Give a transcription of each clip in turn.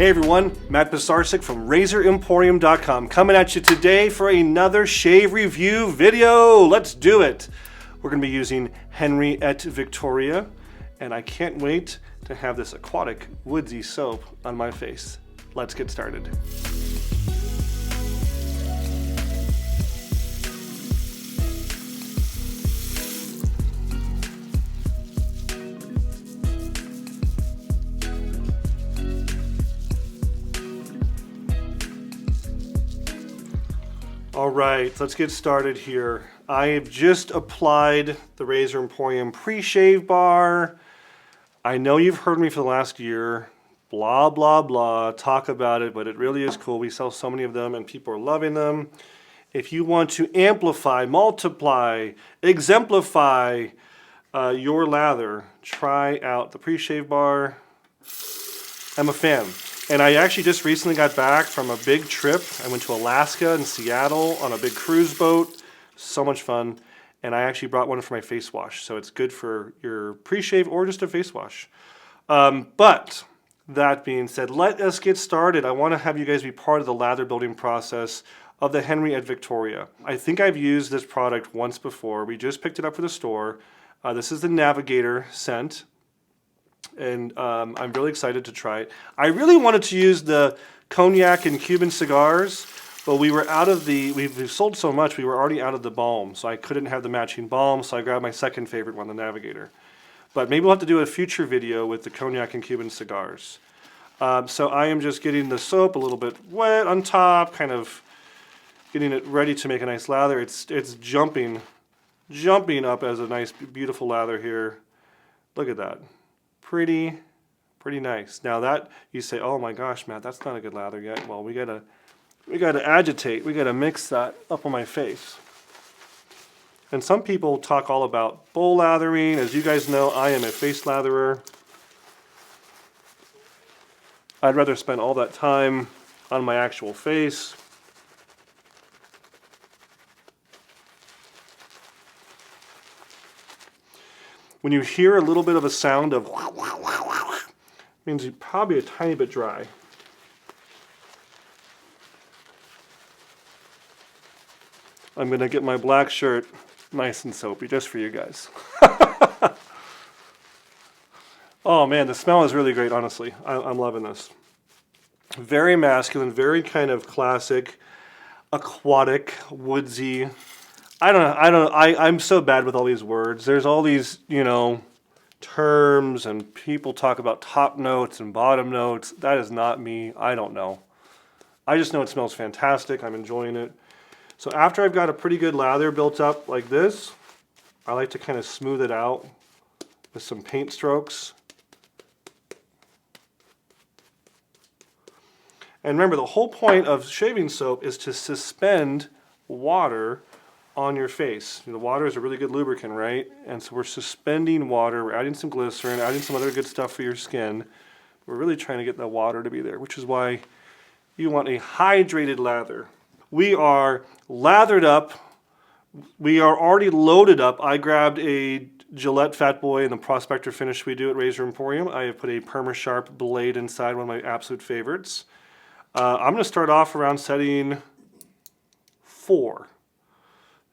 Hey everyone, Matt Pisarcik from RazorEmporium.com coming at you today for another shave review video. Let's do it. We're going to be using Henri et Victoria, and I can't wait to have this aquatic woodsy soap on my face. Let's get started. All right, let's get started here. I have just applied the Razor Emporium PreShave Bar. I know you've heard me for the last year, blah, blah, blah, talk about it, but it really is cool. We sell so many of them and people are loving them. If you want to amplify, multiply, exemplify your lather, try out the PreShave Bar. I'm a fan. And I actually just recently got back from a big trip. I went to Alaska and Seattle on a big cruise boat. So much fun. And I actually brought one for my face wash. So it's good for your pre-shave or just a face wash. But that being said, let us get started. I want to have you guys be part of the lather building process of the Henri et Victoria. I think I've used this product once before. We just picked it up for the store. This is the Navigator scent. And I'm really excited to try it. I really wanted to use the cognac and Cuban cigars, but we were out of the, we've sold so much, we were already out of the balm, so I couldn't have the matching balm, so I grabbed my second favorite one, the Navigator. But maybe we'll have to do a future video with the cognac and Cuban cigars. So I am just getting the soap a little bit wet on top, kind of getting it ready to make a nice lather. It's jumping up as a nice, beautiful lather here. Look at that. Pretty nice. Now that you say, oh my gosh, Matt, that's not a good lather yet. Well, we gotta agitate. We gotta mix that up on my face. And some people talk all about bowl lathering. As you guys know, I am a face latherer. I'd rather spend all that time on my actual face. When you hear a little bit of a sound of means you're probably a tiny bit dry. I'm going to get my black shirt nice and soapy just for you guys. Oh man, the smell is really great, honestly. I'm loving this. Very masculine, very kind of classic, aquatic, woodsy. I'm so bad with all these words. There's all these, terms and people talk about top notes and bottom notes. That is not me. I don't know. I just know it smells fantastic. I'm enjoying it. So after I've got a pretty good lather built up like this, I like to kind of smooth it out with some paint strokes. And remember, the whole point of shaving soap is to suspend water on your face. The water is a really good lubricant, right? And so we're suspending water, we're adding some glycerin, adding some other good stuff for your skin. We're really trying to get the water to be there, which is why you want a hydrated lather. We are lathered up. We are already loaded up. I grabbed a Gillette Fat Boy in the Prospector finish we do at Razor Emporium. I have put a Perma-Sharp blade inside, one of my absolute favorites. I'm going to start off around setting 4.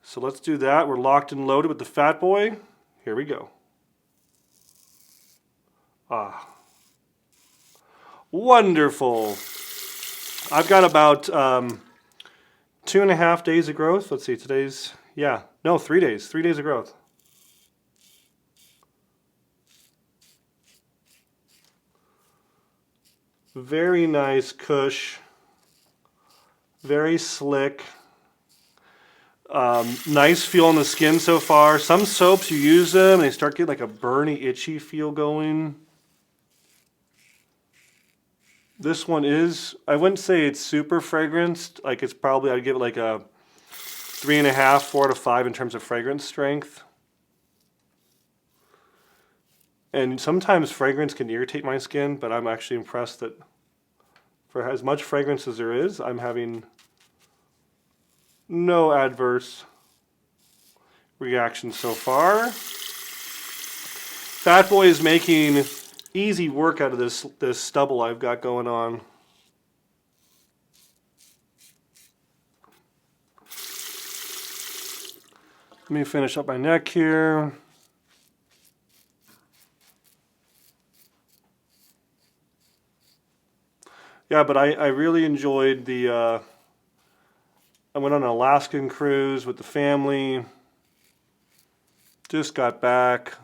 So let's do that. We're locked and loaded with the Fat Boy. Here we go. Ah. Wonderful. I've got about 2.5 days of growth. Let's see, 3 days. 3 days of growth. Very nice cush. Very slick. Nice feel on the skin so far. Some soaps, you use them and they start getting like a burny, itchy feel going. This one is, I wouldn't say it's super fragranced. Like it's probably, I'd give it like a 3.5, 4 out of 5 in terms of fragrance strength. And sometimes fragrance can irritate my skin, but I'm actually impressed that for as much fragrance as there is, I'm having no adverse reaction so far. Fat Boy is making easy work out of this stubble I've got going on. Let me finish up my neck here. Yeah, but I really enjoyed the, I went on an Alaskan cruise with the family. Just got back.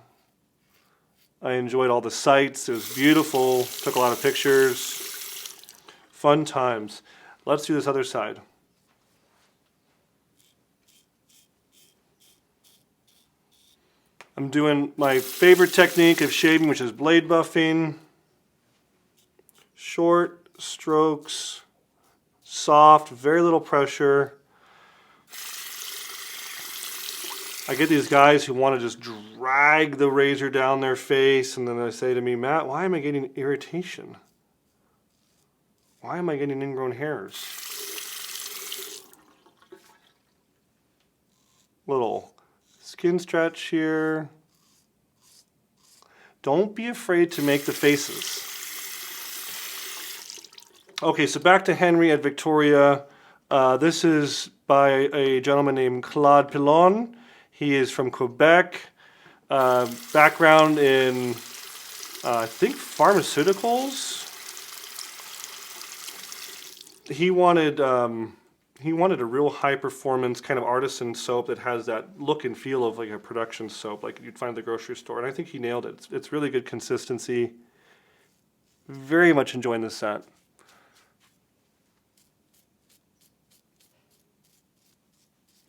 I enjoyed all the sights. It was beautiful. Took a lot of pictures. Fun times. Let's do this other side. I'm doing my favorite technique of shaving, which is blade buffing. Short strokes, soft, very little pressure. I get these guys who want to just drag the razor down their face, and then they say to me, Matt, why am I getting irritation? Why am I getting ingrown hairs? Little skin stretch here. Don't be afraid to make the faces. Okay, so back to Henri at Victoria. This is by a gentleman named Claude Pilon. He is from Quebec. Background in, I think, pharmaceuticals. He wanted a real high performance kind of artisan soap that has that look and feel of like a production soap, like you'd find at the grocery store. And I think he nailed it. It's really good consistency. Very much enjoying this scent.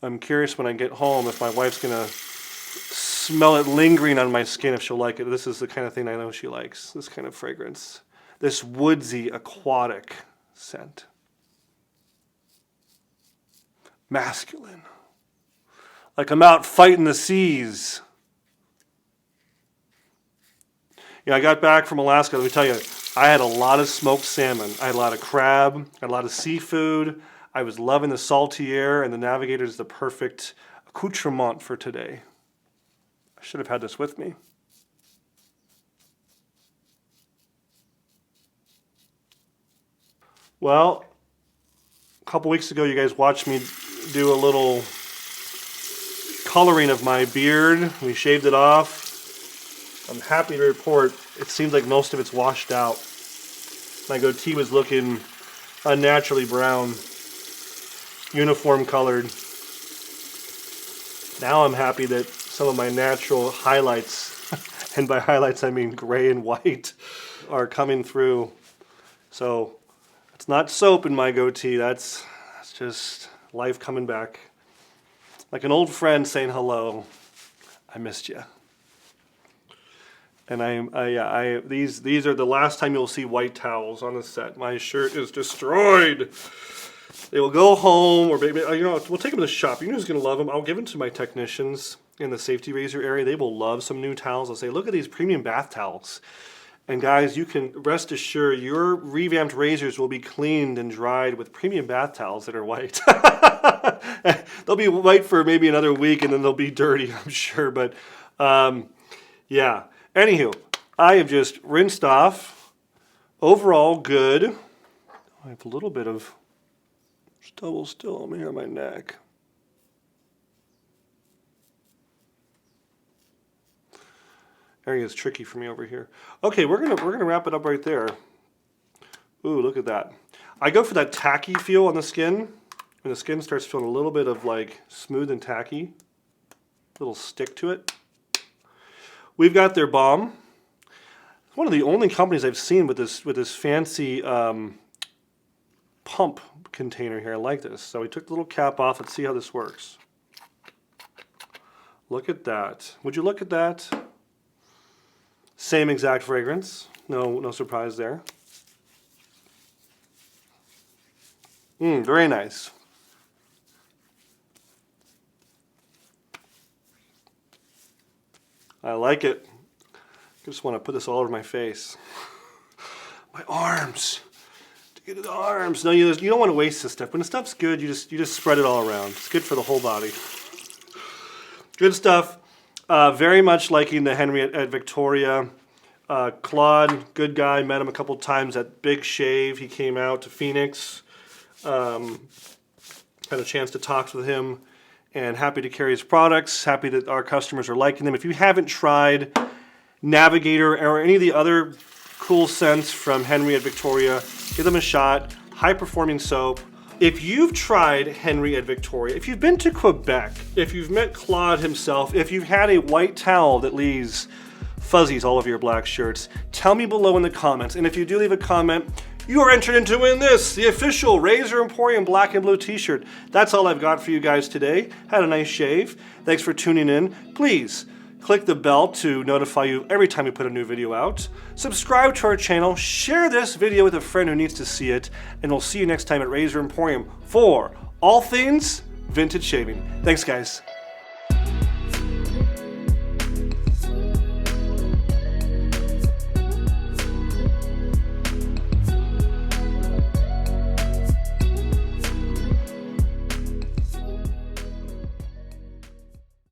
I'm curious when I get home if my wife's gonna smell it lingering on my skin, if she'll like it. This is the kind of thing I know she likes, this kind of fragrance. This woodsy, aquatic scent. Masculine. Like I'm out fighting the seas. I got back from Alaska, let me tell you, I had a lot of smoked salmon. I had a lot of crab, I had a lot of seafood. I was loving the salty air, and the Navigator is the perfect accoutrement for today. I should have had this with me. Well, a couple weeks ago you guys watched me do a little coloring of my beard. We shaved it off. I'm happy to report it seems like most of it's washed out. My goatee was looking unnaturally brown. Uniform colored. Now I'm happy that some of my natural highlights, and by highlights I mean gray and white, are coming through. So it's not soap in my goatee, that's just life coming back. Like an old friend saying hello, I missed you. And these are the last time you'll see white towels on the set. My shirt is destroyed. They will go home, or maybe, we'll take them to the shop. You know who's going to love them? I'll give them to my technicians in the safety razor area. They will love some new towels. I'll say, look at these premium bath towels. And guys, you can rest assured your revamped razors will be cleaned and dried with premium bath towels that are white. They'll be white for maybe another week, and then they'll be dirty, I'm sure. But yeah. Anywho, I have just rinsed off. Overall, good. I have a little bit of stubble still on here on my neck. Area is tricky for me over here. Okay, we're gonna wrap it up right there. Ooh, look at that. I go for that tacky feel on the skin. When the skin starts feeling a little bit of like smooth and tacky, little stick to it. We've got their balm. One of the only companies I've seen with this fancy pump container here. I like this. So we took the little cap off. Let's see how this works. Look at that. Would you look at that? Same exact fragrance. No surprise there. Very nice. I like it. I just want to put this all over my face. My arms. To get to the arms. No, you don't want to waste this stuff. When the stuff's good, you just spread it all around. It's good for the whole body. Good stuff. Very much liking the Henri at Victoria. Claude, good guy. Met him a couple times at Big Shave. He came out to Phoenix. Had a chance to talk with him. and happy to carry his products, happy that our customers are liking them. If you haven't tried Navigator or any of the other cool scents from Henri at Victoria, give them a shot. High performing soap. If you've tried Henri at Victoria, if you've been to Quebec, if you've met Claude himself, if you've had a white towel that leaves fuzzies all over your black shirts, tell me below in the comments. And if you do leave a comment, you are entered in to win this, the official Razor Emporium black and blue t-shirt. That's all I've got for you guys today. Had a nice shave. Thanks for tuning in. Please click the bell to notify you every time we put a new video out. Subscribe to our channel, share this video with a friend who needs to see it, and we'll see you next time at Razor Emporium for all things vintage shaving. Thanks, guys.